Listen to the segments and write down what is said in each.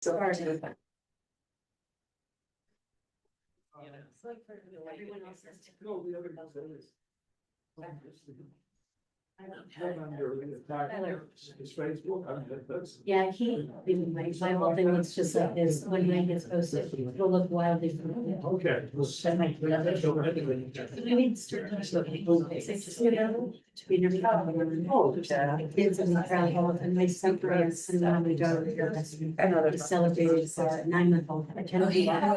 So far as everything. Yeah, my whole thing looks just like this, when mine gets posted, it'll look wildly different. Okay. Kids in the crowd, and my son friends, and then we go to celebrate our 9-month-old. Hello,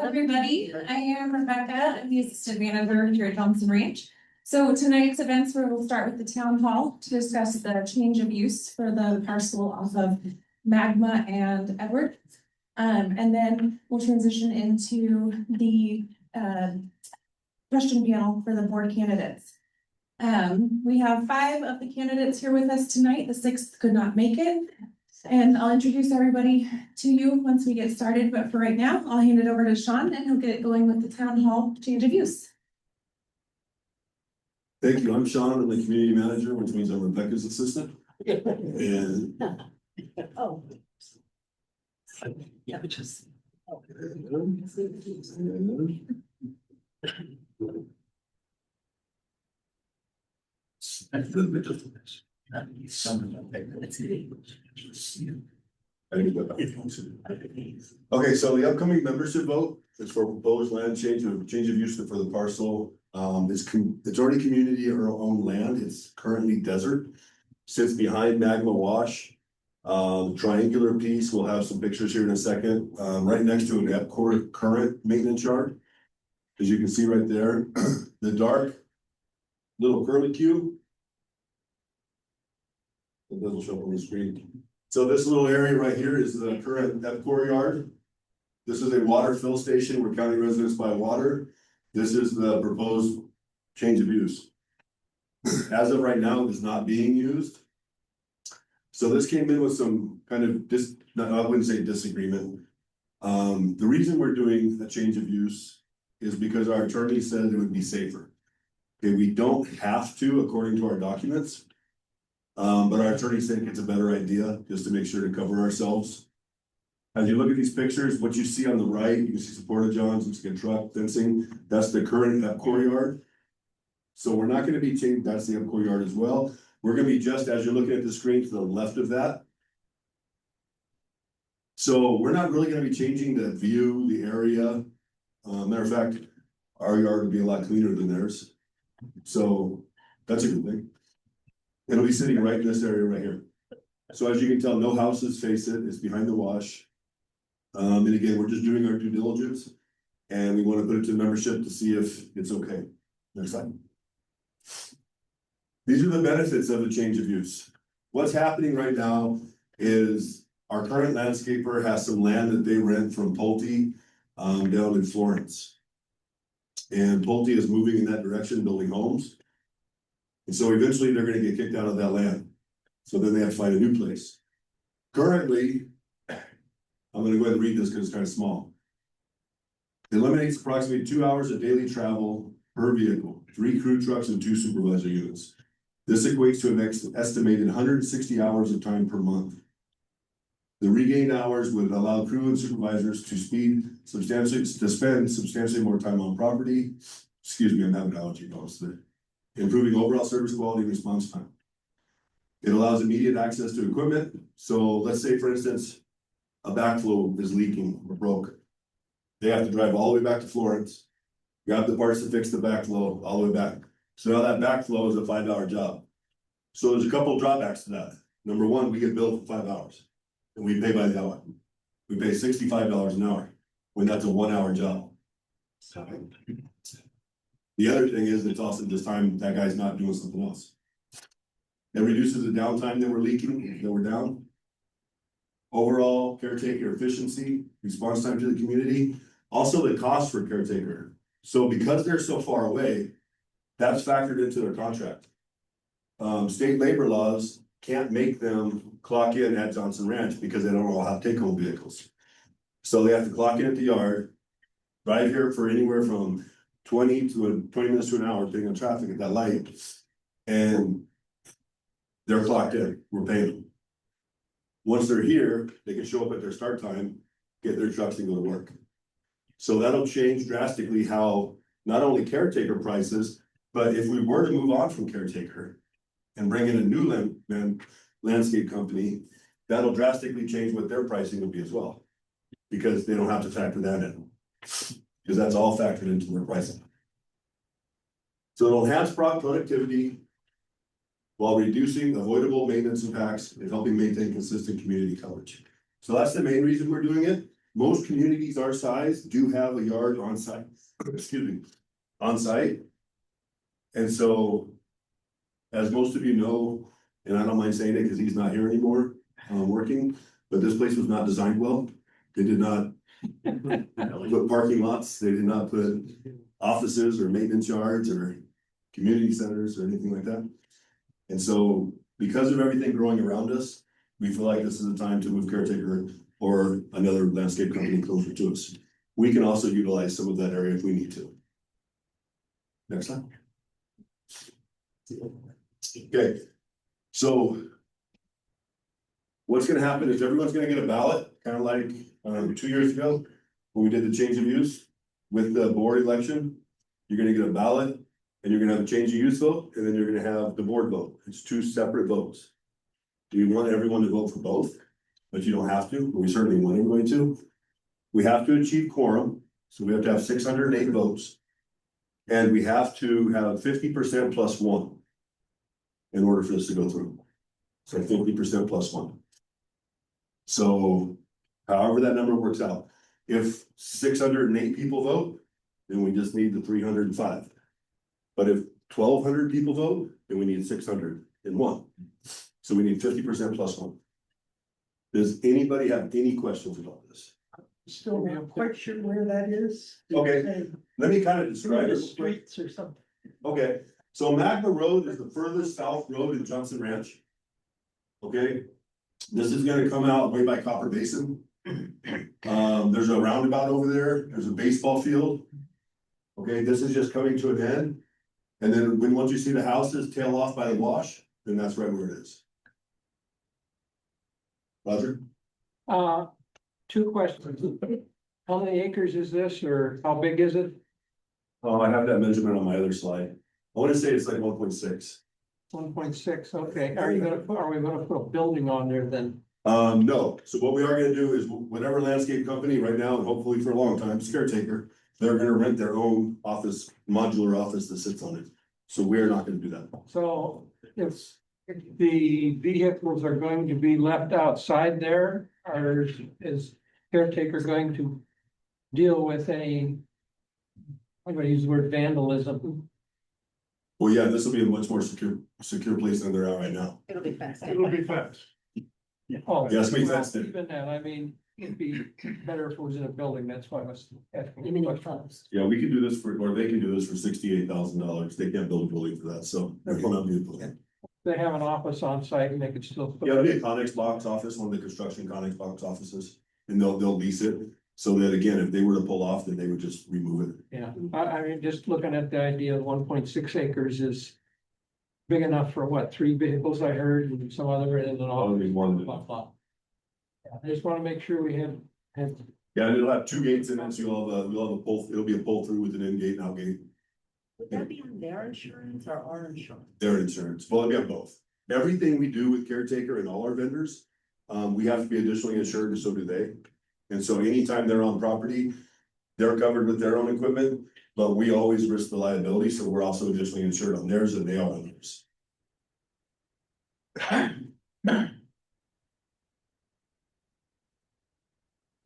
everybody. I am Rebecca. I'm the assistant manager here at Johnson Ranch. So tonight's events, we'll start with the town hall to discuss the change of use for the parcel off of Magma and Edward. And then we'll transition into the question panel for the board candidates. We have 5 of the candidates here with us tonight. The 6th could not make it. And I'll introduce everybody to you once we get started. But for right now, I'll hand it over to Sean and he'll get it going with the town hall change of use. Thank you. I'm Sean. I'm the community manager, which means I'm Rebecca's assistant. And Oh. Yeah, just. okay, so the upcoming membership vote is for proposed land change of use for the parcel. It's already community or owned land. It's currently desert. Sits behind Magma Wash. Triangular piece. We'll have some pictures here in a second. Right next to an EPCOR current maintenance yard. As you can see right there, the dark little curlicue. It doesn't show up on the screen. So this little area right here is the current EPCOR yard. This is a water fill station where county residents buy water. This is the proposed change of use. As of right now, it is not being used. So this came in with some kind of I wouldn't say disagreement. The reason we're doing a change of use is because our attorney said it would be safer. Okay, we don't have to according to our documents. But our attorneys think it's a better idea just to make sure to cover ourselves. As you look at these pictures, what you see on the right, you can see some porta-johns, looks like a truck, fencing. That's the current EPCOR yard. So we're not going to be changing, that's the EPCOR yard as well. We're going to be just as you're looking at the screen to the left of that. So we're not really going to be changing the view, the area. Matter of fact, our yard will be a lot cleaner than theirs. So that's a good thing. It'll be sitting right in this area right here. So as you can tell, no houses face it. It's behind the wash. And again, we're just doing our due diligence and we want to put it to membership to see if it's okay. Next slide. These are the benefits of the change of use. What's happening right now is our current landscaper has some land that they rent from Pulte down in Florence. And Pulte is moving in that direction, building homes. And so eventually they're going to get kicked out of that land. So then they have to find a new place. Currently, I'm going to go ahead and read this because it's kind of small. It eliminates approximately 2 hours of daily travel per vehicle, 3 crew trucks and 2 supervisor units. This equates to an estimated 160 hours of time per month. The regained hours would allow crew and supervisors to spend substantially more time on property. Excuse me, I'm having allergy problems today. Improving overall service quality and response time. It allows immediate access to equipment. So let's say, for instance, a backflow is leaking or broke. They have to drive all the way back to Florence, grab the parts to fix the backflow all the way back. So now that backflow is a 5-hour job. So there's a couple of drawbacks to that. Number one, we get billed for 5 hours and we pay by the hour. We pay $65 an hour when that's a 1-hour job. The other thing is it's also this time that guy's not doing something else. It reduces the downtime that we're down. Overall caretaker efficiency, response time to the community, also the cost for caretaker. So because they're so far away, that's factored into their contract. State labor laws can't make them clock in at Johnson Ranch because they don't all have take-home vehicles. So they have to clock in at the yard, drive here for anywhere from 20 minutes to an hour, depending on traffic at that light, and they're clocked in. We're paying them. Once they're here, they can show up at their start time get their trucks and go to work. So that'll change drastically how not only caretaker prices, but if we were to move on from caretaker and bring in a new landscape company, that'll drastically change what their pricing would be as well. Because they don't have to factor that in. Because that's all factored into their pricing. So it'll enhance productivity while reducing avoidable maintenance impacts and helping maintain consistent community coverage. So that's the main reason we're doing it. Most communities our size do have a yard on site, excuse me, on site. And so, as most of you know, and I don't mind saying it because he's not here anymore, working, but this place was not designed well. They did not put parking lots, they did not put offices or maintenance yards or community centers or anything like that. And so, because of everything growing around us, we feel like this is the time to move caretaker or another landscape company closer to us. We can also utilize some of that area if we need to. Next slide. Okay, so what's gonna happen is everyone's gonna get a ballot, kind of like 2 years ago when we did the change of use with the board election. You're gonna get a ballot and you're gonna have a change of use vote, and then you're gonna have the board vote. It's 2 separate votes. Do you want everyone to vote for both? But you don't have to, but we certainly want everybody to. We have to achieve quorum, so we have to have 608 votes. And we have to have 50% plus 1 in order for this to go through. So 50% plus 1. So however that number works out, if 608 people vote, then we just need the 305. But if 1,200 people vote, then we need 601. So we need 50% plus 1. Does anybody have any questions about this? Still not quite sure where that is. Okay. Let me kind of describe The it. streets or something. Okay, so Magna Road is the furthest south road in Johnson Ranch. Okay, this is gonna come out way by Copper Basin. There's a roundabout over there, there's a baseball field. Okay, this is just coming to an end. And then once you see the houses tail off by the wash, then that's right where it is. Roger? 2 questions. How many acres is this, or how big is it? Oh, I have that measurement on my other slide. I wanna say it's like 1.6. 1.6, okay. Are we gonna put a building on there then? No, so what we are gonna do is whatever landscape company right now, and hopefully for a long time, it's caretaker, they're gonna rent their own office, modular office that sits on it. So we're not gonna do that. So if the vehicles are going to be left outside there, or is caretaker going to deal with I'm gonna use the word vandalism? Well, yeah, this will be a much more secure place than they're at right now. It'll be fast. It'll be fenced. Oh, Yes, we well, fenced it. even then, I mean, it'd be better if it was in a building, that's why I was asking. You mean it closed? Yeah, we can do this or they can do this for $68,000. They can't build a building for that, so. That's what I'm doing. They have an office on site and they could still. Yeah, it'll be a Connex box office, one of the construction Connex box offices, and they'll lease it. So that again, if they were to pull off, then they would just remove it. Yeah, I mean, just looking at the idea of 1.6 acres is big enough for what, 3 vehicles I heard and some other in and all. Only one. Blah, blah. Yeah, I just wanna make sure we have. Yeah, and it'll have 2 gates in it, so we'll have a pull, it'll be a pull through with an in gate and out gate. Would that be on their insurance or our insurance? Their insurance, well, we have both. Everything we do with caretaker and all our vendors, we have to be additionally insured and so do they. And so anytime they're on property, they're covered with their own equipment, but we always risk the liability, so we're also additionally insured on theirs and they are on theirs.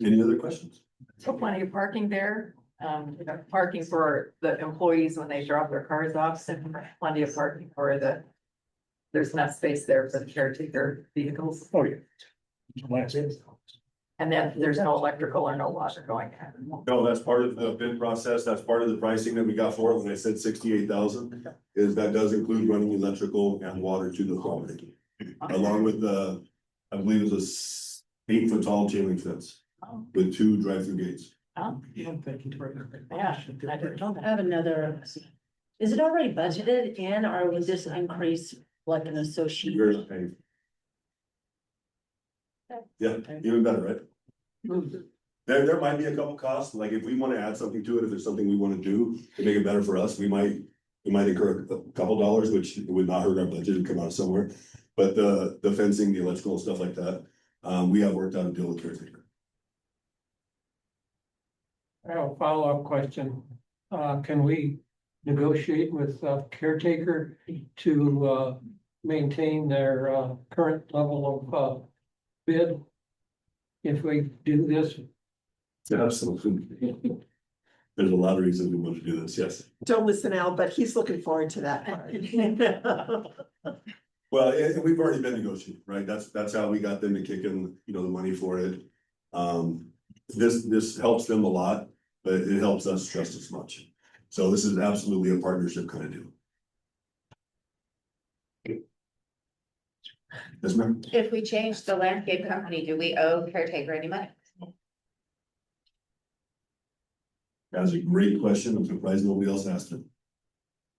Any other questions? So plenty of parking there, parking for the employees when they drop their cars off, and plenty of parking for there's enough space there for the caretaker vehicles. Oh, yeah. And then there's no electrical or no water going in. No, that's part of the bid process. That's part of the pricing that we got for it when I said 68,000. Is that does include running electrical and water to the property. Along with the, I believe it was a 8-foot tall chain link fence with 2 drive-through gates. Oh, yeah, I didn't know I that. have another, is it already budgeted in, or would this increase like an We're associate? not paying. Yeah, even better, right? There might be a couple costs, like if we wanna add something to it, if there's something we wanna do to make it better for us, we might incur a couple dollars, which would not hurt our budget and come out of somewhere. But the fencing, the electrical and stuff like that, we have worked out a deal with caretaker. I have a follow-up question. Can we negotiate with caretaker to maintain their current level of bid? If we do this, Absolutely. There's a lot of reasons we want to do this, yes. Don't listen, Al, but he's looking forward to that part. Well, and we've already been negotiating, right? That's how we got them to kick in, the money for it. This helps them a lot, but it helps us just as much. So this is absolutely a partnership kind of deal. Yes, ma'am. If we change the landscape company, do we owe caretaker any money? That's a great question. I'm surprised nobody else asked it.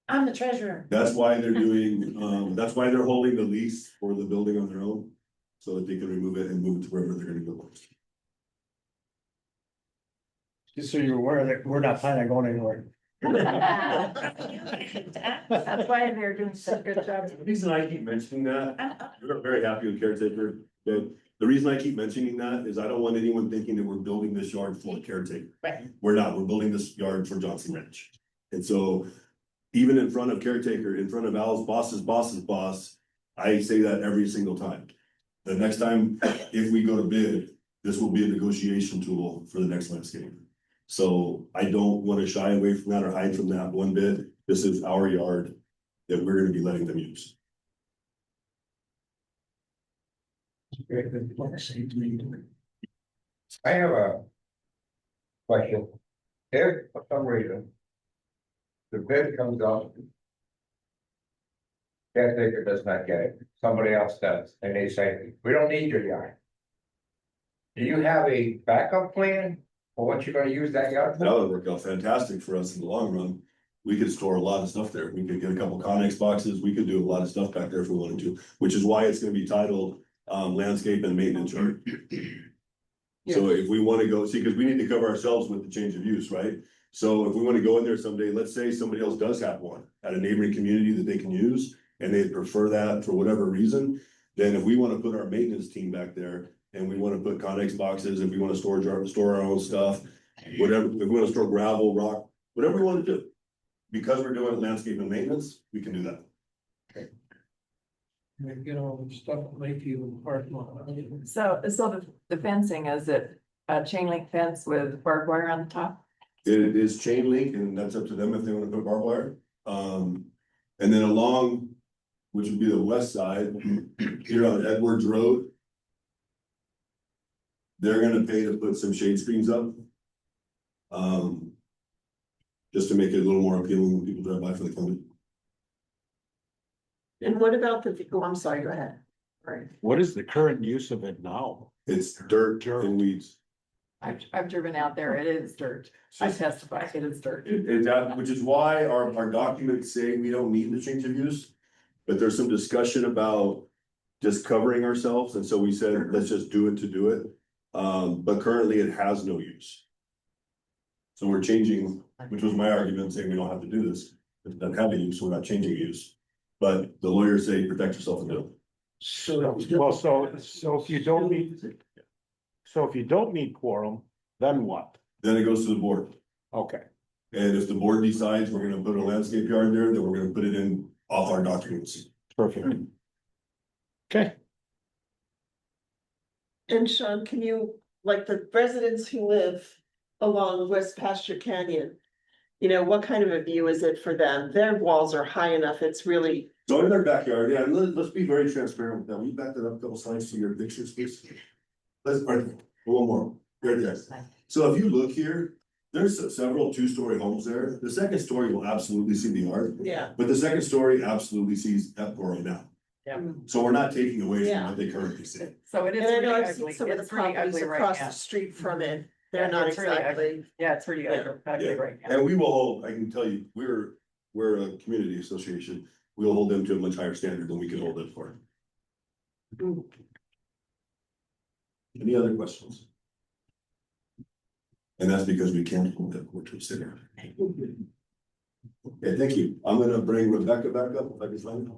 I'm the treasurer. That's why they're doing, that's why they're holding the lease for the building on their own. So that they can remove it and move it to wherever they're gonna go. Just so you're aware that we're not planning on going anywhere. That's why they're doing such a good job. The reason I keep mentioning that, we're very happy with caretaker, but the reason I keep mentioning that is I don't want anyone thinking that we're building this yard for caretaker. Right. We're not, we're building this yard for Johnson Ranch. And so even in front of caretaker, in front of Al's boss's boss, I say that every single time. The next time, if we go to bid, this will be a negotiation tool for the next landscape. So I don't want to shy away from that or hide from that one bit. This is our yard that we're gonna be letting them use. I have a question. If for some reason the bid comes up, caretaker does not get it, somebody else does, and they say, we don't need your yard. Do you have a backup plan for what you're gonna use that yard That for? would work out fantastic for us in the long run. We could store a lot of stuff there. We could get a couple Connex boxes. We could do a lot of stuff back there if we wanted to, which is why it's gonna be titled landscape and maintenance yard. So if we wanna go, see, cause we need to cover ourselves with the change of use, right? So if we wanna go in there someday, let's say somebody else does have one at a neighboring community that they can use. And they prefer that for whatever reason, then if we wanna put our maintenance team back there. And we wanna put Connex boxes, if we wanna store our own stuff, whatever, if we wanna store gravel, rock, whatever we wanna do. Because we're doing landscape and maintenance, we can do that. get all the stuff that make you parking lot. So the fencing, is it a chain link fence with barbed wire on the top? It is chain link and that's up to them if they wanna put barbed wire. And then along, which would be the west side, here on Edwards Road. They're gonna pay to put some shade screens up. Just to make it a little more appealing when people drive by for the county. And what about I'm sorry, go ahead. Right. What is the current use of it now? It's dirt and weeds. I've driven out there, it is dirt. I testify, it is dirt. Which is why our documents say we don't need the change of use. But there's some discussion about just covering ourselves, and so we said, let's just do it to do it. But currently it has no use. So we're changing, which was my argument, saying we don't have to do this. It doesn't have a use, so we're not changing use. But the lawyers say protect yourself and do it. So if you don't need quorum, then what? Then it goes to the board. Okay. And if the board decides we're gonna put a landscape yard there, then we're gonna put it in off our documents. Perfect. Okay. And Sean, can you, like the residents who live along West Pasture Canyon, what kind of a view is it for them? Their walls are high enough, it's really, So in their backyard, yeah, let's be very transparent with that. We back that up a couple slides to your pictures, please. Let's, right, one more, there it is. So if you look here, there's several two-story homes there. The second story will absolutely see the yard, yeah. but the second story absolutely sees Epcor right now. Yeah. So we're not taking away from Yeah. what they currently see. So it is And I know really I've seen ugly, some of the it's really properties ugly right across now. the street from it, they're Yeah, not it's really exactly. Yeah, it's pretty ugly right now. And we will hold, I can tell you, we're a community association. We'll hold them to a much higher standard than we can hold them for. Any other questions? And that's because we can't hold that court to a sit. Okay, thank you. I'm gonna bring Rebecca back up if I can find her.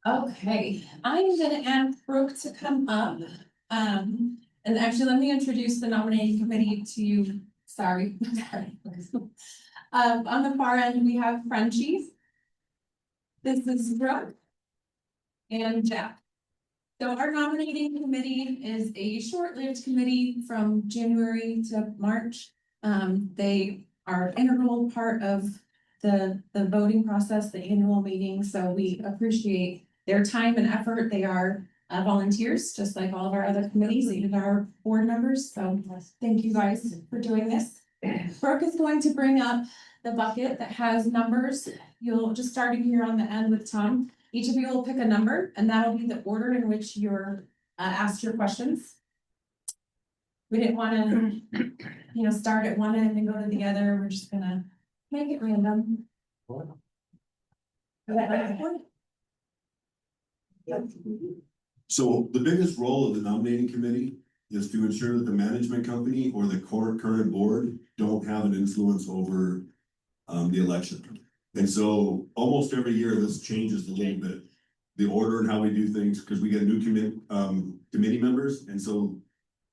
Okay, I'm gonna ask Brooke to come up. And actually, let me introduce the nominating committee to you. Sorry. On the far end, we have Frenchie. This is Brooke. And Jack. So our nominating committee is a short-lived committee from January to March. They are integral part of the voting process, the annual meeting, so we appreciate their time and effort. They are volunteers, just like all of our other committees, even our board members, so thank you guys for doing this. Brooke is going to bring up the bucket that has numbers. You'll just starting here on the end with Tom. Each of you will pick a number, and that'll be the order in which you're asked your questions. We didn't want to, start at one end and go to the other. We're just gonna make it random. So the biggest role of the nominating committee is to ensure that the management company or the current board don't have an influence over the election. And so almost every year this changes a little bit, the order and how we do things, because we get new committee members. And so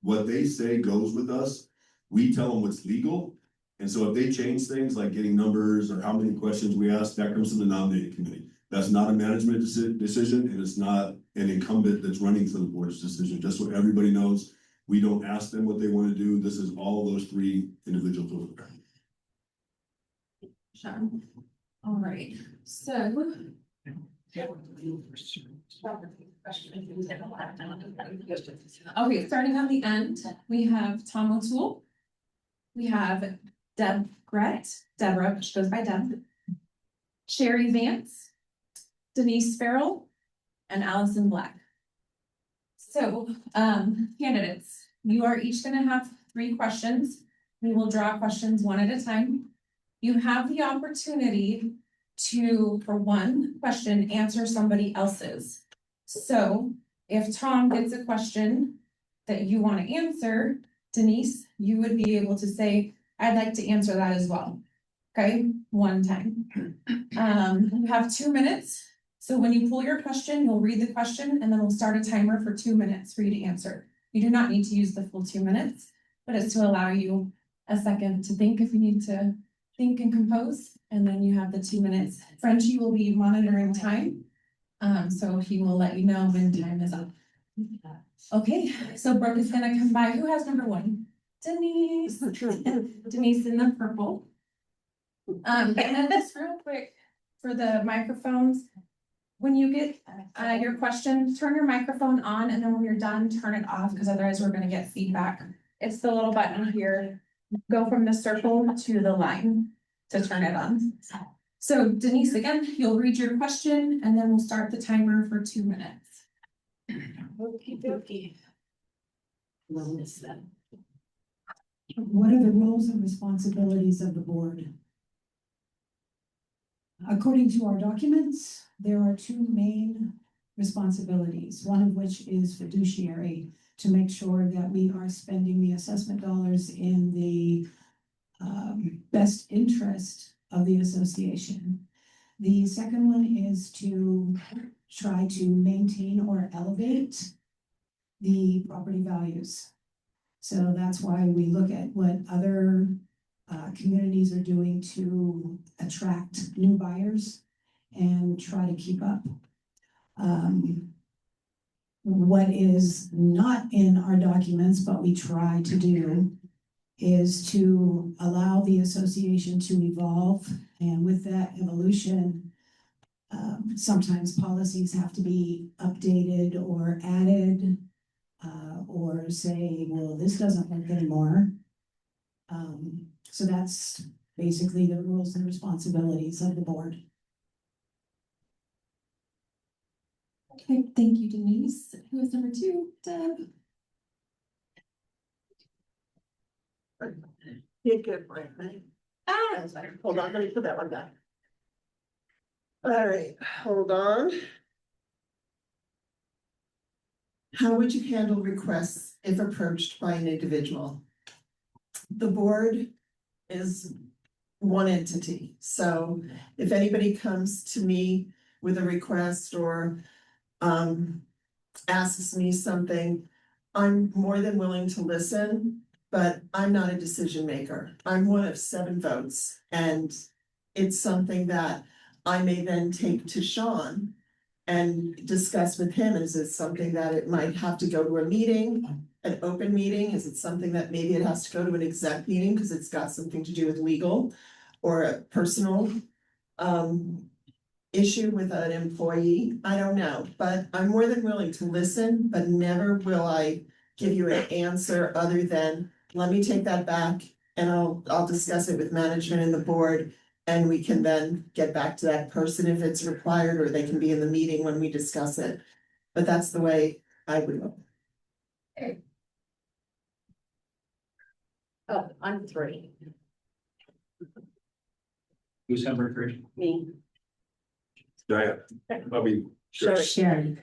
what they say goes with us. We tell them what's legal. And so if they change things like getting numbers or how many questions we ask, that comes from the nominating committee. That's not a management decision, and it's not an incumbent that's running for the board's decision. Just so everybody knows, we don't ask them what they want to do. This is all those three individuals over there. Sean. All right, so. Okay, starting on the end, we have Tom O'Toole. We have Deborah, she goes by Deb. Sherry Vance, Denise Farrell, and Allison Black. So, candidates, you are each gonna have 3 questions. We will draw questions one at a time. You have the opportunity to, for one question, answer somebody else's. So if Tom gets a question that you want to answer, Denise, you would be able to say, I'd like to answer that as well. Okay, one time. You have 2 minutes. So when you pull your question, you'll read the question and then we'll start a timer for 2 minutes for you to answer. You do not need to use the full 2 minutes, but it's to allow you a second to think if you need to think and compose, and then you have the 2 minutes. Frenchie will be monitoring time, so he will let you know when time is up. Okay, so Brooke is gonna come by. Who has number 1? Denise. Denise in the purple. And then just real quick for the microphones, when you get your question, turn your microphone on, and then when you're done, turn it off, because otherwise we're gonna get feedback. It's the little button here. Go from the circle to the line to turn it on. So Denise, again, you'll read your question and then we'll start the timer for 2 minutes. Okay. What are the roles and responsibilities of the board? According to our documents, there are 2 main responsibilities, one of which is fiduciary, to make sure that we are spending the assessment dollars in the best interest of the association. The second one is to try to maintain or elevate the property values. So that's why we look at what other communities are doing to attract new buyers and try to keep up. What is not in our documents, but we try to do, is to allow the association to evolve. And with that evolution, sometimes policies have to be updated or added, or say, well, this doesn't work anymore. So that's basically the roles and responsibilities of the board. Okay, thank you, Denise. Who is number 2? Deb. You good, right? Hold on, let me put that one back. All right, hold on. How would you handle requests if approached by an individual? The board is one entity, so if anybody comes to me with a request or asks me something, I'm more than willing to listen, but I'm not a decision maker. I'm one of 7 votes, and it's something that I may then take to Sean and discuss with him. Is it something that it might have to go to a meeting, an open meeting? Is it something that maybe it has to go to an exec meeting because it's got something to do with legal or a personal issue with an employee? I don't know, but I'm more than willing to listen, but never will I give you an answer other than, let me take that back and I'll discuss it with management and the board. And we can then get back to that person if it's required, or they can be in the meeting when we discuss it. But that's the way I would go. Oh, I'm 3. Who's number 3? Me. Diane, I mean, sure. Sharon.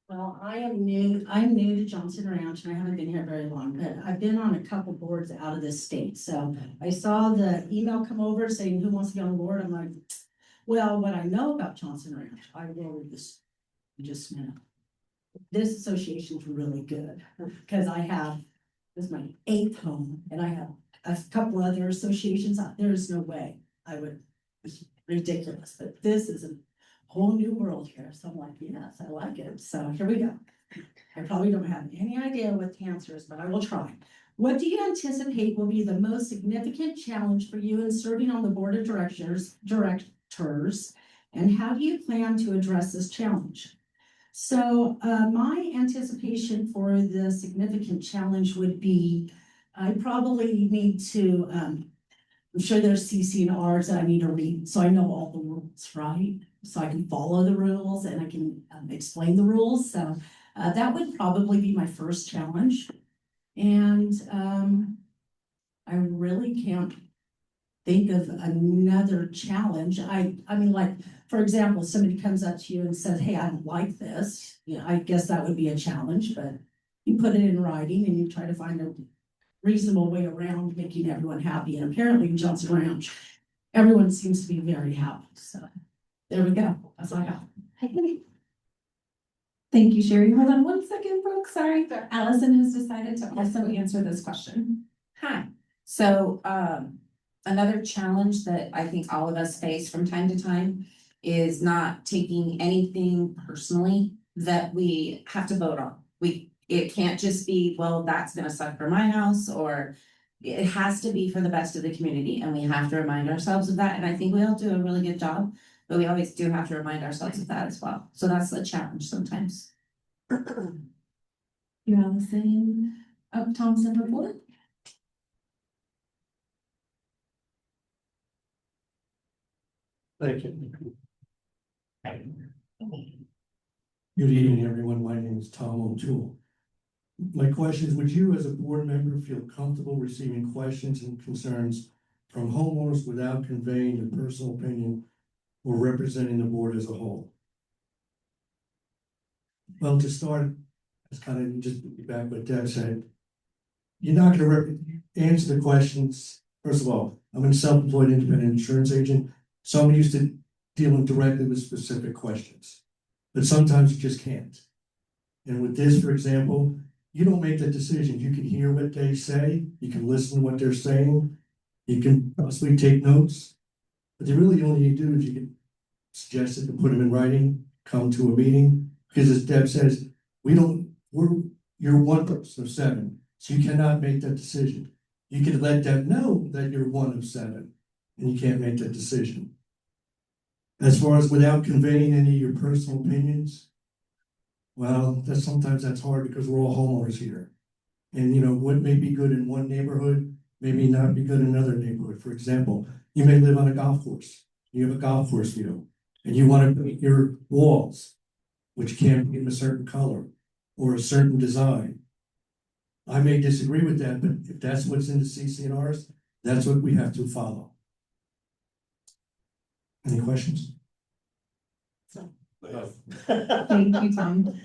Well, I'm new to Johnson Ranch and I haven't been here very long, but I've been on a couple boards out of this state. So I saw the email come over saying who wants to be on the board. I'm like, well, what I know about Johnson Ranch, I will read this just a minute. This association is really good because this is my 8th home and I have a couple other associations. There's no way I would, it's ridiculous, but this is a whole new world here. So I'm like, yes, I like it. So here we go. I probably don't have any idea what the answer is, but I will try. What do you anticipate will be the most significant challenge for you in serving on the board of directors, and how do you plan to address this challenge? So my anticipation for the significant challenge would be, I probably need to, I'm sure there's CC&Rs that I need to read, so I know all the rules, right? So I can follow the rules and I can explain the rules. So that would probably be my first challenge. And I really can't think of another challenge. I mean, like, for example, somebody comes up to you and says, hey, I don't like this. Yeah, I guess that would be a challenge, but you put it in writing and you try to find a reasonable way around making everyone happy. And apparently in Johnson Ranch, everyone seems to be very happy. So there we go. That's all I got. Thank you, Sherry. Hold on 1 second, folks. Sorry. Allison has decided to also answer this question. Hi. So, another challenge that I think all of us face from time to time is not taking anything personally that we have to vote on. It can't just be, well, that's gonna suck for my house, or it has to be for the best of the community, and we have to remind ourselves of that. And I think we all do a really good job, but we always do have to remind ourselves of that as well. So that's the challenge sometimes. You, Allison, up Thompson report. Thank you. Good evening, everyone. My name is Tom O'Toole. My question is, would you as a board member feel comfortable receiving questions and concerns from homeowners without conveying a personal opinion or representing the board as a whole? Well, to start, it's kind of just back what Deb said. You're not going to answer the questions. First of all, I'm a self-employed independent insurance agent, so I'm used to dealing directly with specific questions, but sometimes you just can't. And with this, for example, you don't make that decision. You can hear what they say, you can listen to what they're saying, you can possibly take notes, but they really only you do is you can suggest it and put them in writing, come to a meeting, because as Deb says, you're one person of 7, so you cannot make that decision. You can let them know that you're one of 7, and you can't make that decision. As far as without conveying any of your personal opinions, well, sometimes that's hard because we're all homeowners here. And what may be good in one neighborhood may not be good in another neighborhood. For example, you may live on a golf course. You have a golf course view, and you want to paint your walls, which can't be in a certain color or a certain design. I may disagree with that, but if that's what's in the CC&Rs, that's what we have to follow. Any questions? Thank you, Tom.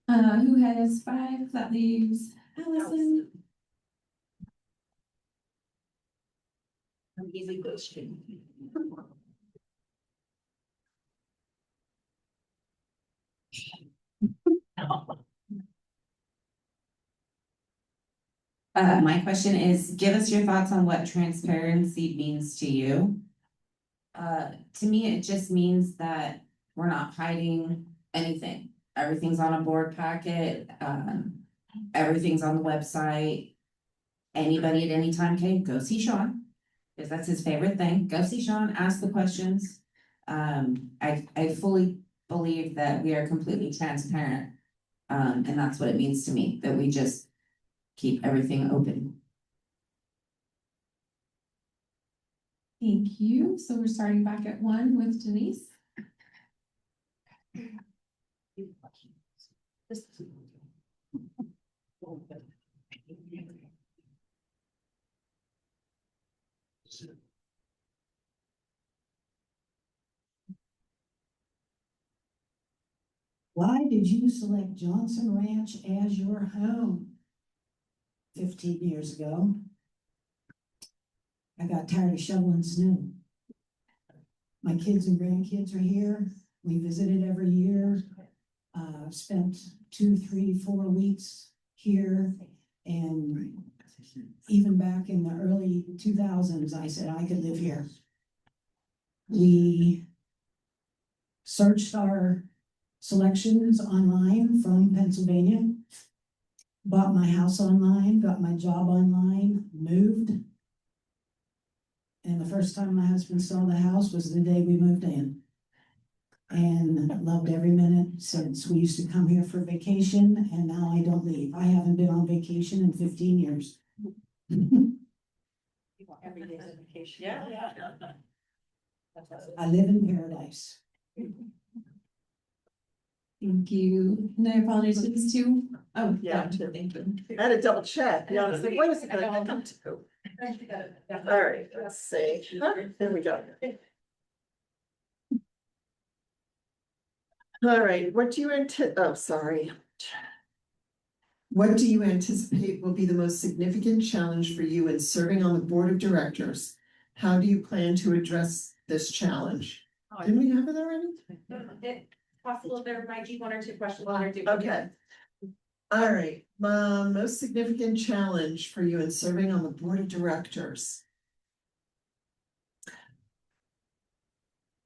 Who has 5? That leaves Allison. An easy question. My question is, give us your thoughts on what transparency means to you. To me, it just means that we're not hiding anything. Everything's on a board packet, everything's on the website. Anybody at any time can go see Sean, because that's his favorite thing. Go see Sean, ask the questions. I fully believe that we are completely transparent. And that's what it means to me, that we just keep everything open. Thank you. So we're starting back at 1 with Denise. Why did you select Johnson Ranch as your home 15 years ago? I got tired of shoveling snow. My kids and grandkids are here. We visited every year. Spent 2, 3, 4 weeks here. And even back in the early 2000s, I said I could live here. We searched our selections online from Pennsylvania, bought my house online, got my job online, moved. And the first time my husband saw the house was the day we moved in. And loved every minute since. We used to come here for vacation, and now I don't leave. I haven't been on vacation in 15 years. Every day's a vacation. Yeah. I live in paradise. Thank you. And I apologize for this too. Oh, Yeah. thank you. I had to double check. Yeah, I was like, what is it gonna come to? All right, let's see. There we go. All right, what do you sorry. What do you anticipate will be the most significant challenge for you in serving on the board of directors? How do you plan to address this challenge? Didn't we have it already? It's possible there might be 1 or 2 questions. Okay. All right, most significant challenge for you in serving on the board of directors.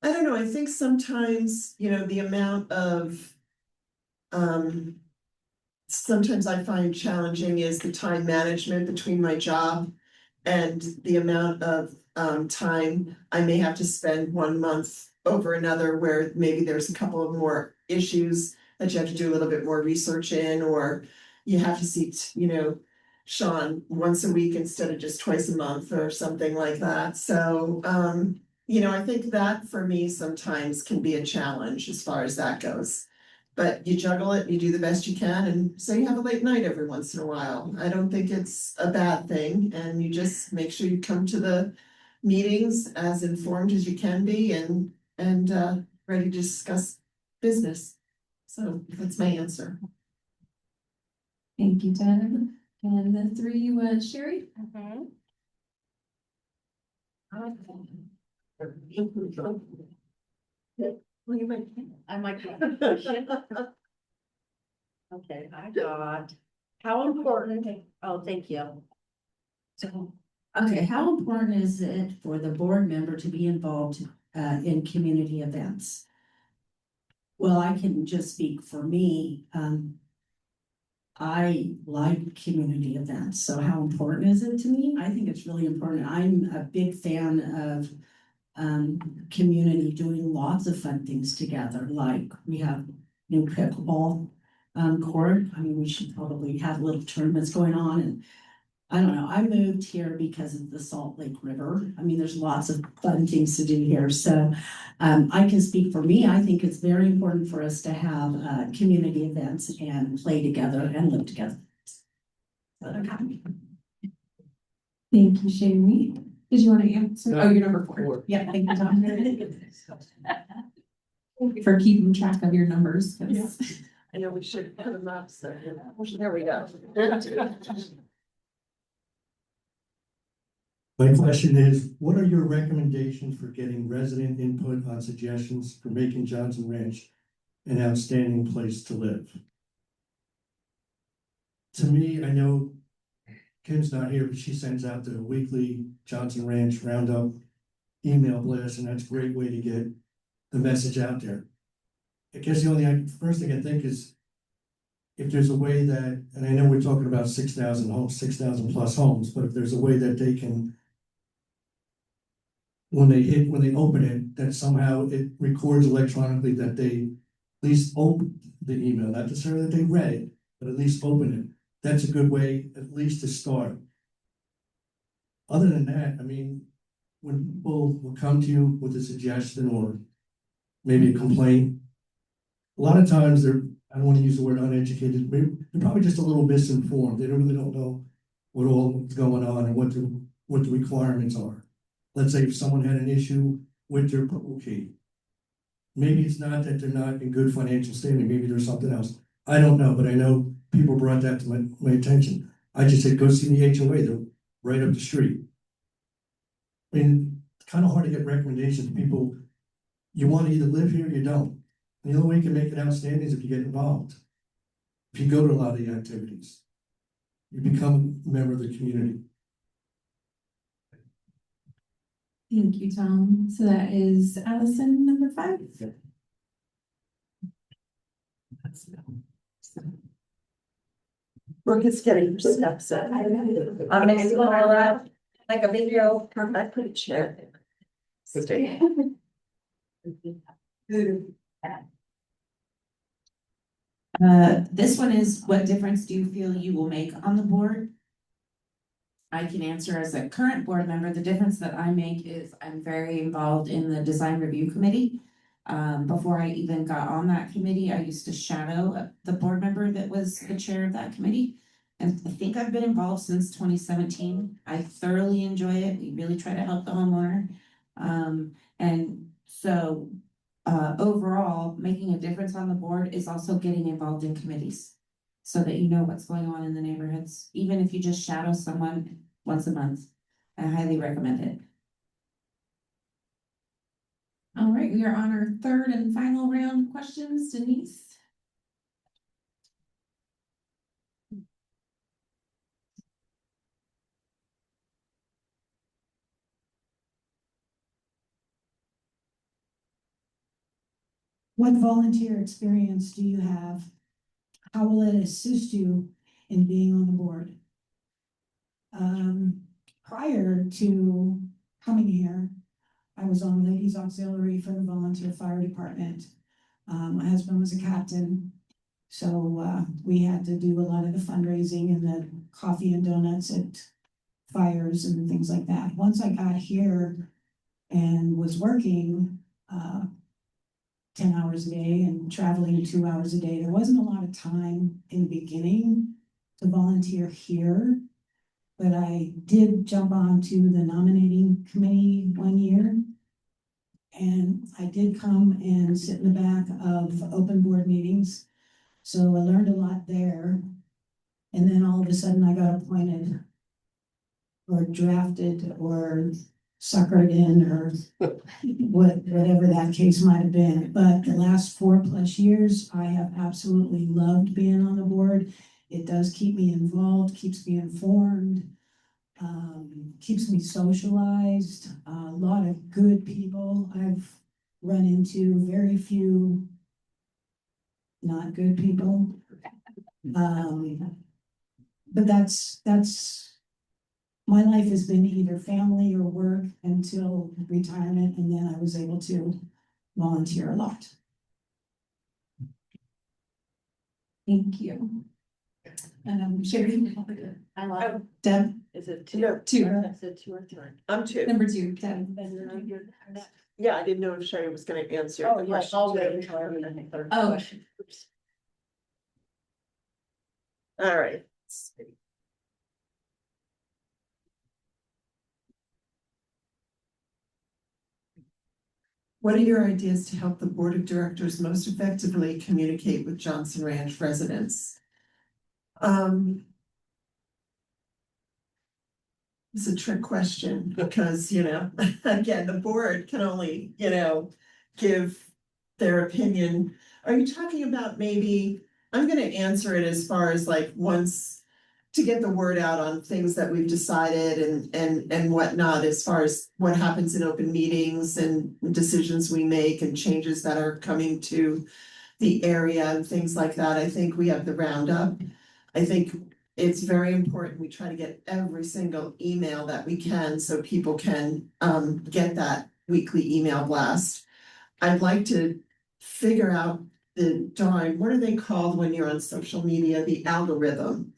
I don't know, I think sometimes, the amount of, sometimes I find challenging is the time management between my job and the amount of, time I may have to spend 1 month over another, where maybe there's a couple of more issues that you have to do a little bit more research in, or you have to see, Sean once a week instead of just twice a month or something like that. So, I think that for me sometimes can be a challenge as far as that goes. But you juggle it, you do the best you can, and so you have a late night every once in a while. I don't think it's a bad thing, and you just make sure you come to the meetings as informed as you can be and ready to discuss business. So that's my answer. Thank you, Deb. And the 3 was Sherry. I'm like. Okay, I got, how important, oh, thank you. So, okay, how important is it for the board member to be involved in community events? Well, I can just speak for me. I like community events, so how important is it to me? I think it's really important. I'm a big fan of community doing lots of fun things together, like we have new pickleball court. I mean, we should probably have little tournaments going on, and I don't know, I moved here because of the Salt Lake River. I mean, there's lots of fun things to do here. So I can speak for me. I think it's very important for us to have community events and play together and live together. Thank you, Sherry. Did you want to answer? Oh, you're number 4. Yeah, thank you, Tom. Thank you for keeping track of your numbers. 'Cause I know we should put them up, so, there we go. My question is, what are your recommendations for getting resident input on suggestions for making Johnson Ranch an outstanding place to live? To me, I know Kim's not here, but she sends out the weekly Johnson Ranch Roundup email blast, and that's a great way to get the message out there. I guess the only first thing I think is if there's a way that, and I know we're talking about 6,000 homes, 6,000 plus homes, but if there's a way that they can, when they open it, that somehow it records electronically that they at least opened the email, not necessarily that they read it, but at least open it. That's a good way, at least to start. Other than that, I mean, when people will come to you with a suggestion or maybe a complaint, a lot of times they're, I don't want to use the word uneducated, they're probably just a little misinformed. They really don't know what all is going on and what the requirements are. Let's say if someone had an issue with their purple key. Maybe it's not that they're not in good financial standing, maybe there's something else. I don't know, but I know people brought that to my attention. I just said, go see the HOA, they're right up the street. I mean, it's kind of hard to get recommendations from people. You want to either live here or you don't. And the only way you can make it outstanding is if you get involved. If you go to a lot of the activities, you become a member of the community. Thank you, Tom. So that is Allison, number 5. Brooke is getting her steps in. I'm gonna smile out like a video, I put a chair there. Stay. This one is, what difference do you feel you will make on the board? I can answer as a current board member, the difference that I make is I'm very involved in the design review committee. Before I even got on that committee, I used to shadow the board member that was the chair of that committee. And I think I've been involved since 2017. I thoroughly enjoy it. We really try to help the homeowner. And so overall, making a difference on the board is also getting involved in committees so that you know what's going on in the neighborhoods, even if you just shadow someone once a month. I highly recommend it. All right, we are on our third and final round of questions. Denise? What volunteer experience do you have? How will it assist you in being on the board? Prior to coming here, I was on Ladies Auxiliary for the volunteer fire department. My husband was a captain, so we had to do a lot of the fundraising and the coffee and donuts at fires and things like that. Once I got here and was working 10 hours a day and traveling 2 hours a day, there wasn't a lot of time in the beginning to volunteer here. But I did jump onto the nominating committee one year. And I did come and sit in the back of open board meetings. So I learned a lot there. And then all of a sudden I got appointed or drafted or suckered in or whatever that case might have been. But the last 4+ years, I have absolutely loved being on the board. It does keep me involved, keeps me informed, keeps me socialized. A lot of good people I've run into, very few not good people. But that's my life has been either family or work until retirement, and then I was able to volunteer a lot. Thank you. Sherry? I love. Deb? Is it No, 2. Is it 2 or 3? I'm 2. Number 2, Deb. Yeah, I didn't know if Sherry was gonna answer. Oh, the yes, question. I'll wait until everything. Oh. All right. Let's see. What are your ideas to help the board of directors most effectively communicate with Johnson Ranch residents? It's a trick question because, again, the board can only, give their opinion. Are you talking about maybe, I'm gonna answer it as far as like once to get the word out on things that we've decided and whatnot, as far as what happens in open meetings and decisions we make and changes that are coming to the area and things like that. I think we have the roundup. I think it's very important we try to get every single email that we can so people can get that weekly email blast. I'd like to figure out what are they called when you're on social media, the algorithm.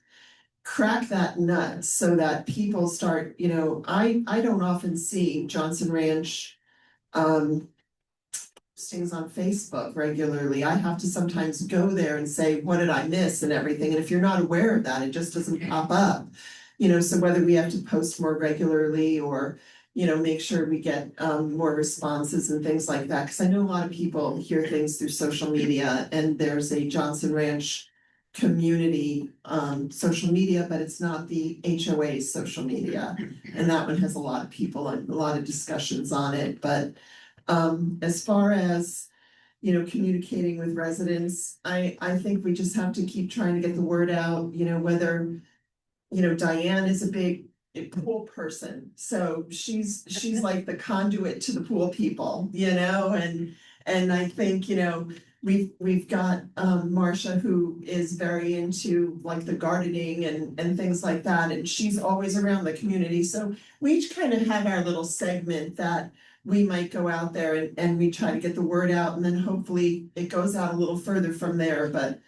Crack that nut so that people start, I don't often see Johnson Ranch things on Facebook regularly. I have to sometimes go there and say, what did I miss and everything. And if you're not aware of that, it just doesn't pop up. So whether we have to post more regularly or, make sure we get more responses and things like that. Cause I know a lot of people hear things through social media and there's a Johnson Ranch community social media, but it's not the HOA's social media. And that one has a lot of people and a lot of discussions on it. But as far as, communicating with residents, I think we just have to keep trying to get the word out, whether, Diane is a big pool person. So she's like the conduit to the pool people, and I think, we've got Marcia, who is very into like the gardening and things like that, and she's always around the community. So we each kind of have our little segment that we might go out there and we try to get the word out, and then hopefully it goes out a little further from there. But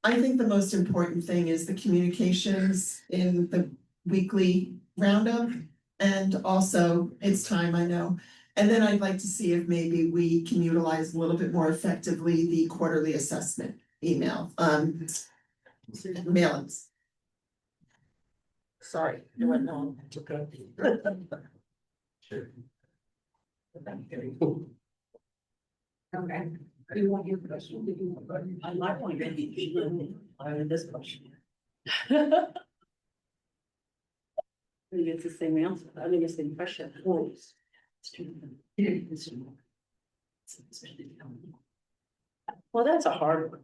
I think the most important thing is the communications in the weekly roundup, and also it's time, I know. And then I'd like to see if maybe we can utilize a little bit more effectively the quarterly assessment email, mailings. Sorry, I went long. It's okay. Okay. Do you want your question? I might want to be this question. I think it's the same answer. I think it's the impression. Well, that's a hard one.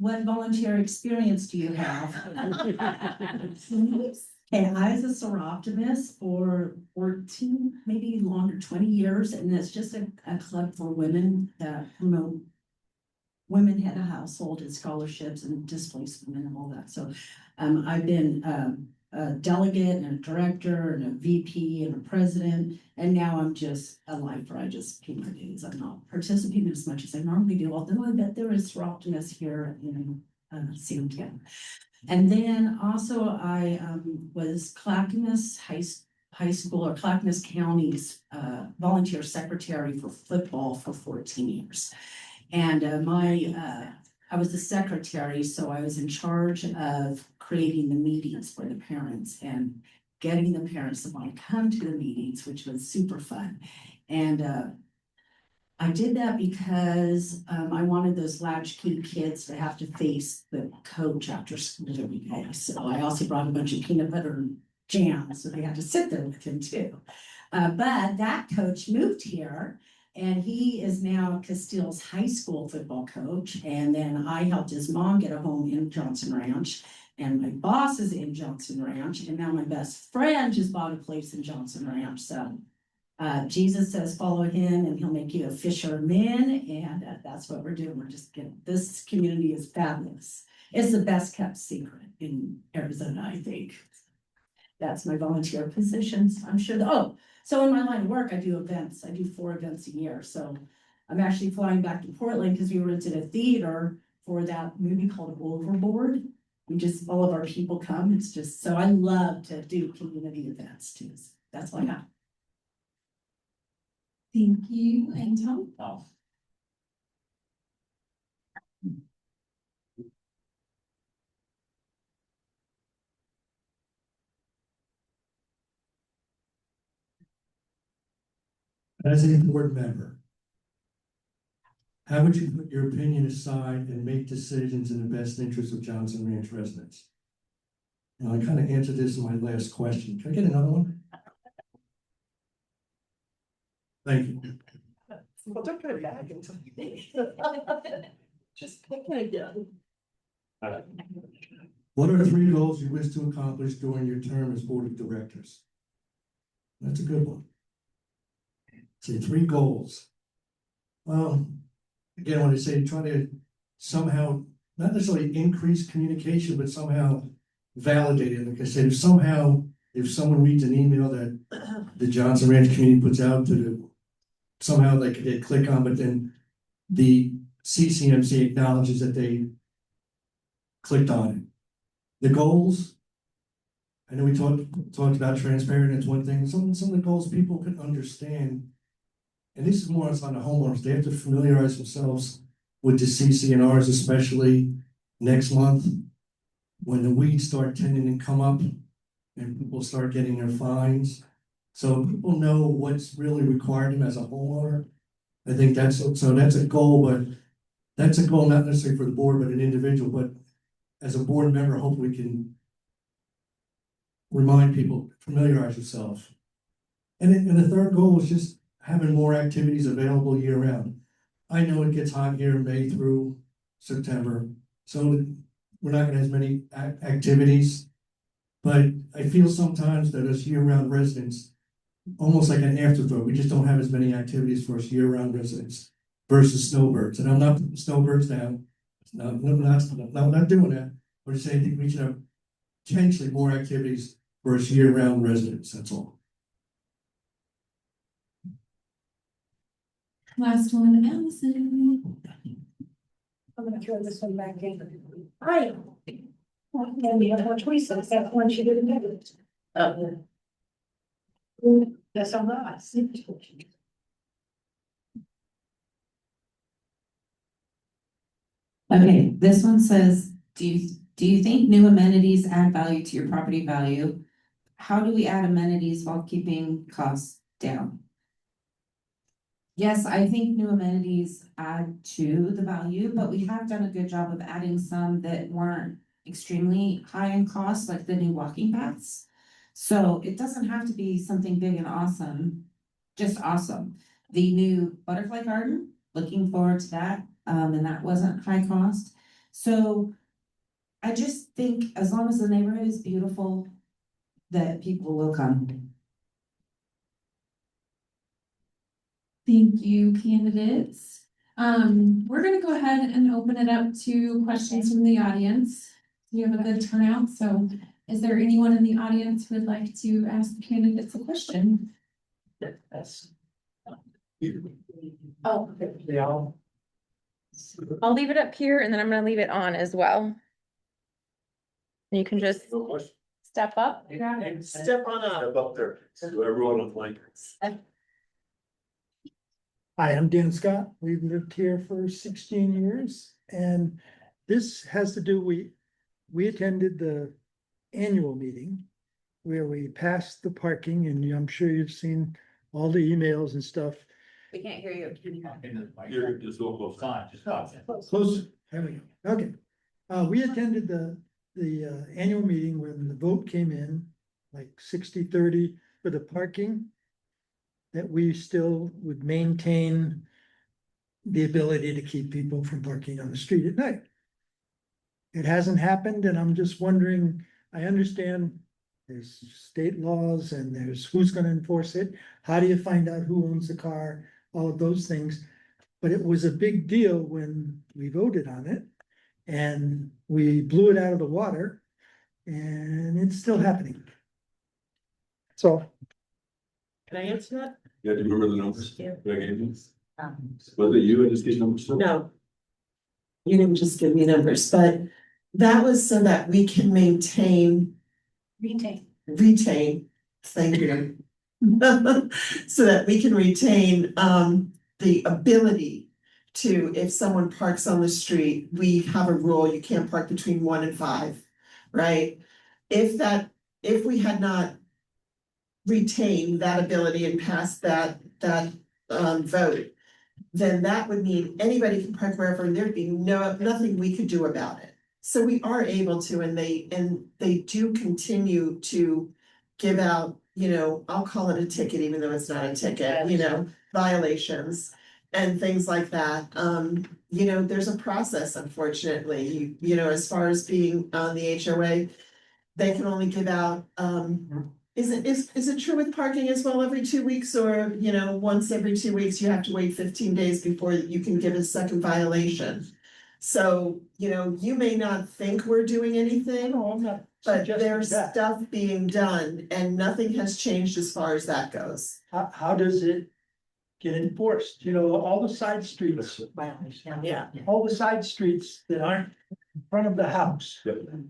What volunteer experience do you have? And I was a seroptimist for 14, maybe longer, 20 years, and it's just a club for women that promote women head of household and scholarships and displaced women and all that. So I've been a delegate and a director and a VP and a president, and now I'm just a lifer. I just pay my dues. I'm not participating as much as I normally do, although I bet there is seroptimists here in Santan. And then also I was Clackamas High School or Clackamas County's volunteer secretary for football for 14 years. And I was the secretary, so I was in charge of creating the meetings for the parents and getting the parents to want to come to the meetings, which was super fun. And I did that because I wanted those latchkey kids to have to face the coach after school every day. So I also brought a bunch of peanut butter and jam, so they had to sit there with him too. But that coach moved here, and he is now Castile's high school football coach. And then I helped his mom get a home in Johnson Ranch, and my boss is in Johnson Ranch, and now my best friend just bought a place in Johnson Ranch. So Jesus says, follow him and he'll make you a fisher of men. And that's what we're doing. We're just getting, this community is fabulous. It's the best kept secret in Arizona, I think. That's my volunteer positions. I'm sure so in my line of work, I do events. I do 4 events a year. So I'm actually flying back to Portland because we rented a theater for that movie called Overboard. All of our people come. It's just, so I love to do community events too. So that's what I have. Thank you, and Tom. As an board member, how would you put your opinion aside and make decisions in the best interest of Johnson Ranch residents? Now, I kind of answered this in my last question. Can I get another one? Thank you. Well, don't put it back until you just pick it again. What are the 3 goals you wish to accomplish during your term as board of directors? That's a good one. Say 3 goals. Well, again, when I say try to somehow, not necessarily increase communication, but somehow validate it. Like I said, if someone reads an email that the Johnson Ranch community puts out somehow they click on, but then the CCMC acknowledges that they clicked on it. The goals, I know we talked about transparent, it's one thing. Some of the goals people can understand, and this is more on the homeowners, they have to familiarize themselves with the CCNRs, especially next month, when the weeds start tending to come up and people start getting their fines. So people know what's really required of them as a homeowner. I think that's a goal, but that's a goal not necessarily for the board, but an individual, but as a board member, hopefully we can remind people, familiarize yourself. And the third goal is just having more activities available year round. I know it gets hot here in May through September, so we're not gonna have as many activities. But I feel sometimes that as year-round residents, almost like an afterthought, we just don't have as many activities for us year-round residents versus snowbirds. And I'm not putting snowbirds down. No, not doing that. We're just saying I think we should have potentially more activities for us year-round residents. That's all. Last one, Allison. I'm gonna throw this one back in. Hi. And we have more choices, that one she didn't have. That's on us. Okay, this one says, do you think new amenities add value to your property value? How do we add amenities while keeping costs down? Yes, I think new amenities add to the value, but we have done a good job of adding some that weren't extremely high in cost, like the new walking paths. So it doesn't have to be something big and awesome, just awesome. The new butterfly garden, looking forward to that, and that wasn't high cost. So I just think as long as the neighborhood is beautiful, that people will come. Thank you, candidates. We're gonna go ahead and open it up to questions from the audience. We have a good turnout, so is there anyone in the audience who would like to ask the candidates a question? Yes. Oh, They all. I'll leave it up here and then I'm gonna leave it on as well. You can just step up. Step on up. Step up there, so everyone on like. Hi, I'm Dan Scott. We've lived here for 16 years and this has to do, we attended the annual meeting where we passed the parking and I'm sure you've seen all the emails and stuff. We can't hear you. You're just go close. Close, there we go. Okay. We attended the annual meeting when the vote came in, like 60-30 for the parking. That we still would maintain the ability to keep people from parking on the street at night. It hasn't happened and I'm just wondering, I understand there's state laws and there's who's gonna enforce it. How do you find out who owns the car? All of those things. But it was a big deal when we voted on it and we blew it out of the water and it's still happening. So. Can I answer that? Yeah, do you remember the numbers? Yeah. That I gave you? Was it you that just gave numbers? No. You didn't just give me numbers, but that was so that we can retain, thank you. So that we can retain the ability to, if someone parks on the street, we have a rule, you can't park between 1 and 5, right? If we had not retained that ability and passed that vote, then that would mean anybody can park wherever, and there'd be nothing we could do about it. So we are able to, and they do continue to give out, you know, I'll call it a ticket, even though it's not a ticket, you know, violations and things like that. You know, there's a process, unfortunately, you know, as far as being on the HOA, they can only give out, is it true with parking as well every 2 weeks, or, you know, once every 2 weeks, you have to wait 15 days before you can give a second violation? So, you know, you may not think we're doing anything, but there's stuff being done and nothing has changed as far as that goes. How does it get enforced? You know, all the side streets, Yeah, all the side streets that aren't in front of the house.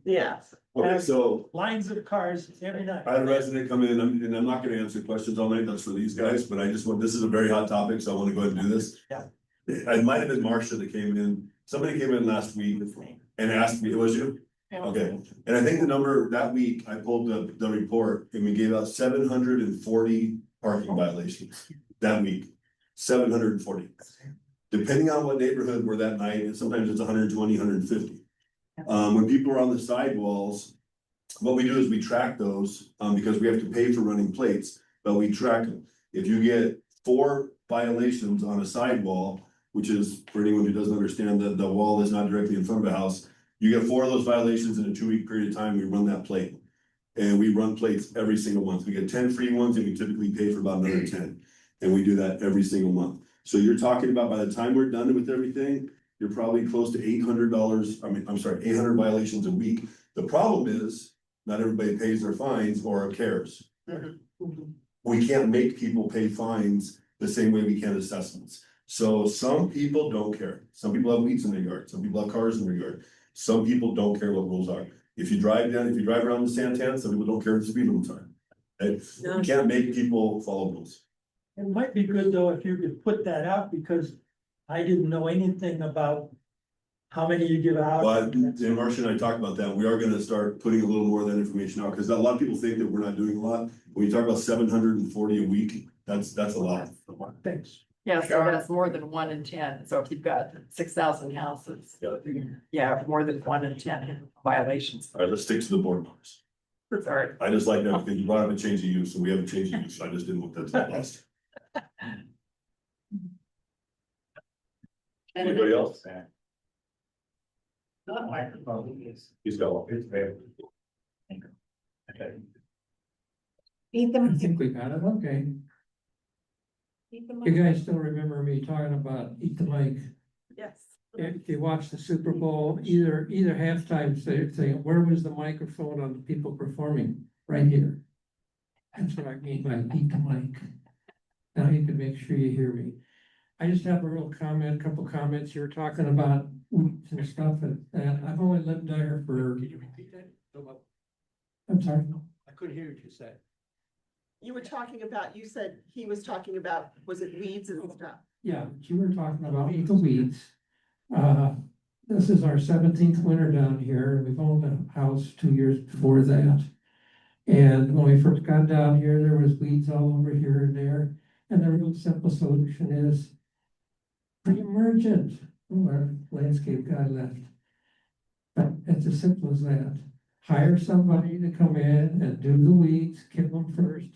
yeah. Okay, so Lines of cars every night. I had a resident come in, and I'm not gonna answer questions all night, that's for these guys, but I just want, this is a very hot topic, so I wanna go ahead and do this. Yeah. It might have been Marcia that came in, somebody came in last week and asked me, it was you? Okay, and I think the number that week, I pulled the report and we gave out 740 parking violations that week. 740. Depending on what neighborhood we're that night, and sometimes it's 120, 150. When people are on the sidewalls, what we do is we track those, because we have to pay for running plates, but we track them. If you get 4 violations on a sidewall, which is, for anyone who doesn't understand, that the wall is not directly in front of a house, you get 4 of those violations in a 2-week period of time, we run that plate. And we run plates every single month. We get 10 free ones and we typically pay for about another 10. And we do that every single month. So you're talking about, by the time we're done with everything, you're probably close to $800, 800 violations a week. The problem is, not everybody pays their fines or cares. We can't make people pay fines the same way we can assessments. So some people don't care. Some people have weeds in their yard. Some people have cars in their yard. Some people don't care what rules are. If you drive around the Santan, some people don't care what the speed limits are. Okay? You can't make people follow rules. It might be good though, if you could put that out, because I didn't know anything about how many you give out. But, and Marcia and I talked about that, we are gonna start putting a little more of that information out, because a lot of people think that we're not doing a lot. When you talk about 740 a week, that's a lot. Thanks. Yeah, so that's more than 1 in 10. So if you've got 6,000 houses, yeah, more than 1 in 10 violations. All right, let's stick to the board numbers. Sorry. I just like that, because you brought up a change of use, and we have a change of use, so I just didn't want that to be lost. Anybody else? He's got one. I think we got it, okay. You guys still remember me talking about eat the mic? Yes. If you watch the Super Bowl, either halftime, say, where was the microphone on the people performing? Right here. That's what I mean by eat the mic. Now you can make sure you hear me. I just have a couple comments. You were talking about weeds and stuff, and I've only lived there for. Can you repeat that? I'm sorry. I couldn't hear what you said. You were talking about, you said he was talking about, was it weeds and stuff? Yeah, but you were talking about the weeds. This is our 17th winter down here. We've owned a house 2 years before that. And when we first got down here, there was weeds all over here and there. And the real simple solution is pre-emergent. Oh, our landscape guy left. But it's as simple as that. Hire somebody to come in and do the weeds, kill them first,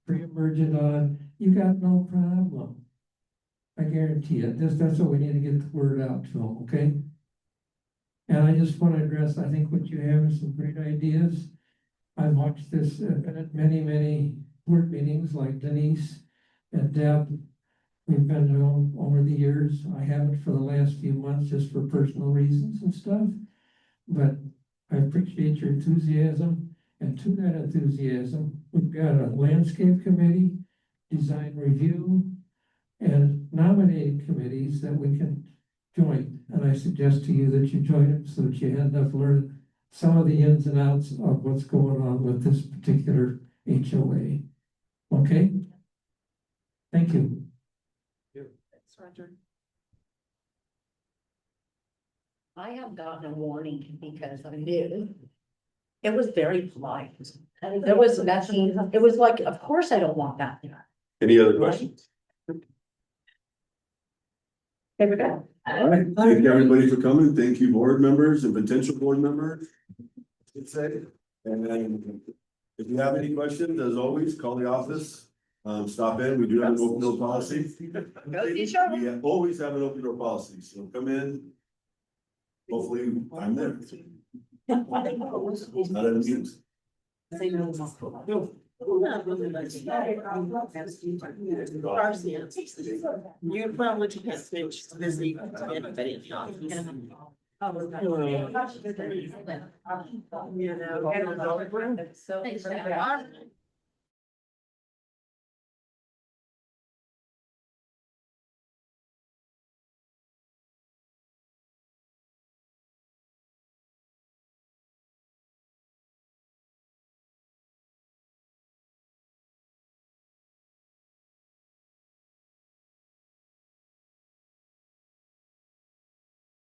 pre-emergent on, you got no problem. I guarantee it. That's what we need to get the word out to them, okay? And I just want to address, I think what you have is some great ideas. I've watched this at many board meetings like Denise and Deb. We've been to them over the years. I haven't for the last few months just for personal reasons and stuff. But I appreciate your enthusiasm. And to that enthusiasm, we've got a landscape committee, design review, and nominating committees that we can join. And I suggest to you that you join them so that you end up learning some of the ins and outs of what's going on with this particular HOA. Okay? Thank you. Thanks, Roger. I have gotten a warning because I knew. It was very polite. And there was nothing, it was like, of course I don't want that. Any other questions? There we go. All right, thank you everybody for coming. Thank you, board members and potential board members. It's say, and then if you have any questions, as always, call the office. Stop in. We do have an open door policy. We always have an open door policy, so come in. Hopefully, I'm there. Not at a meeting. You probably can't finish busy anybody in the office. You know.